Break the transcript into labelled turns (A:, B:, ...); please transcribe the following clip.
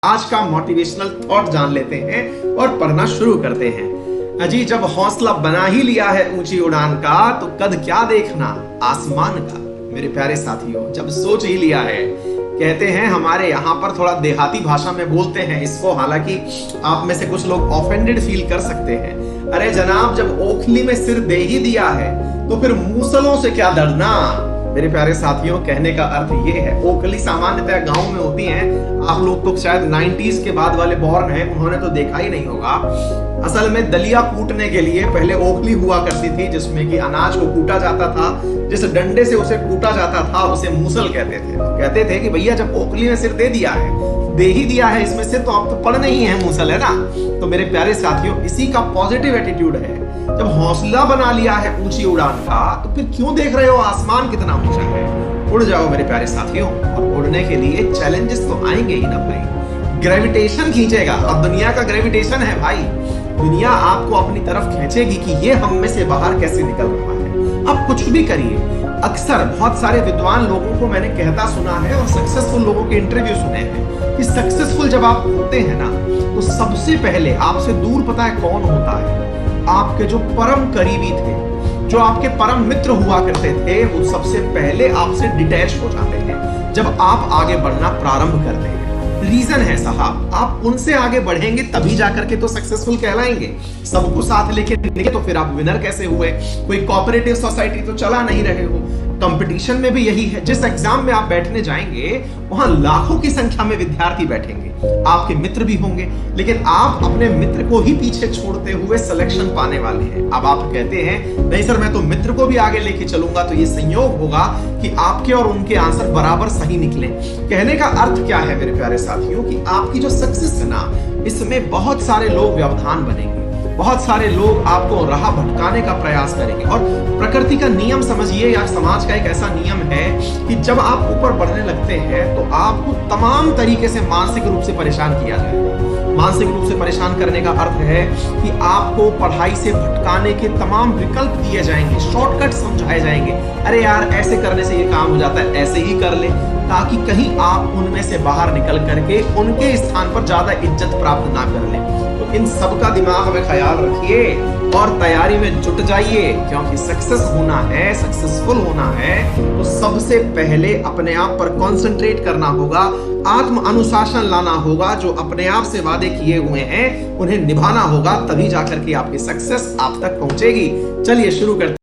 A: आज का motivational thought जान लेते हैं और पढ़ना शुरू करते हैं। अजी जब हौसला बना ही लिया है ऊंची उड़ान का, तो कद क्या देखना आसमान का। मेरे प्यारे साथियों, जब सोच ही लिया है, कहते हैं हमारे यहाँ पर थोड़ा देहाती भाषा में बोलते हैं इसको, हालांकि आप में से कुछ लोग ऑफेंडेड फील कर सकते हैं। अरे जनाब, जब ओखली में सिर दे ही दिया है तो फिर मूसलों से क्या डरना। मेरे प्यारे साथियों, कहने का अर्थ ये है, ओखली सामान्यतः गांव में होती हैं। आप लोग तो शायद 90s के बाद वाले बॉर्न हैं, उन्होंने तो देखा ही नहीं होगा। असल में दलिया कूटने के लिए पहले ओखली हुआ करती थी, जिसमें कि अनाज को कूटा जाता था। जिस डंडे से उसे कूटा जाता था उसे मूसल कहते थे। कहते थे कि भैया जब ओखली में सिर दे दिया है, दे ही दिया है इसमें से, तो अब तो पढ़ नहीं है, मूसल है ना। तो मेरे प्यारे साथियों, इसी का पॉजिटिव एटीट्यूड है। जब हौसला बना लिया है ऊंची उड़ान का, तो फिर क्यों देख रहे हो आसमान कितना ऊंचा है। उड़ जाओ मेरे प्यारे साथियों। और उड़ने के लिए चैलेंजेस तो आएंगे ही ना भाई। ग्रेविटेशन खींचेगा, और दुनिया का ग्रेविटेशन है भाई। दुनिया आपको अपनी तरफ खींचेगी कि ये हम में से बाहर कैसे निकल रहा है। आप कुछ भी करिए। अक्सर बहुत सारे विद्वान लोगों को मैंने कहता सुना है और सक्सेसफुल लोगों के इंटरव्यू सुने हैं कि सक्सेसफुल जब आप होते हैं ना, तो सबसे पहले आपसे दूर पता है कौन होता है? आपके जो परम करीबी थे, जो आपके परम मित्र हुआ करते थे, वो सबसे पहले आपसे डिटैच हो जाते हैं जब आप आगे बढ़ना प्रारंभ करते हैं। रीजन है साहब, आप उनसे आगे बढ़ेंगे तभी जाकर के तो सक्सेसफुल कहलाएंगे। सबको साथ लेके तो फिर आप विनर कैसे हुए? कोई कोऑपरेटिव सोसाइटी तो चला नहीं रहे हो। कंपटीशन में भी यही है। जिस एग्जाम में आप बैठने जाएंगे, वहां लाखों की संख्या में विद्यार्थी बैठेंगे, आपके मित्र भी होंगे, लेकिन आप अपने मित्र को ही पीछे छोड़ते हुए सिलेक्शन पाने वाले हैं। अब आप कहते हैं नहीं सर, मैं तो मित्र को भी आगे लेके चलूंगा, तो ये संयोग होगा कि आपके और उनके आंसर बराबर सही निकले। कहने का अर्थ क्या है मेरे प्यारे साथियों, कि आपकी जो सक्सेस है ना, इसमें बहुत सारे लोग व्यवधान बनेंगे, बहुत सारे लोग आपको राह भटकाने का प्रयास करेंगे। और प्रकृति का नियम समझिए, या समाज का एक ऐसा नियम है कि जब आप ऊपर बढ़ने लगते हैं तो आपको तमाम तरीके से मानसिक रूप से परेशान किया जाएगा। मानसिक रूप से परेशान करने का अर्थ है कि आपको पढ़ाई से भटकाने के तमाम विकल्प दिए जाएंगे, शॉर्टकट समझाए जाएंगे। अरे यार, ऐसे करने से ये काम हो जाता है, ऐसे ही कर ले, ताकि कहीं आप उनमें से बाहर निकल करके उनके स्थान पर ज्यादा इज्जत प्राप्त ना कर ले। तो इन सब का दिमाग में ख्याल रखिए और तैयारी में जुट जाइए, क्योंकि सक्सेस होना है, सक्सेसफुल होना है, तो सबसे पहले अपने आप पर कंसंट्रेट करना होगा, आत्म अनुशासन लाना होगा। जो अपने आप से वादे किए हुए हैं उन्हें निभाना होगा, तभी जाकर के आपकी सक्सेस आप तक पहुंचेगी। चलिए शुरू करते हैं।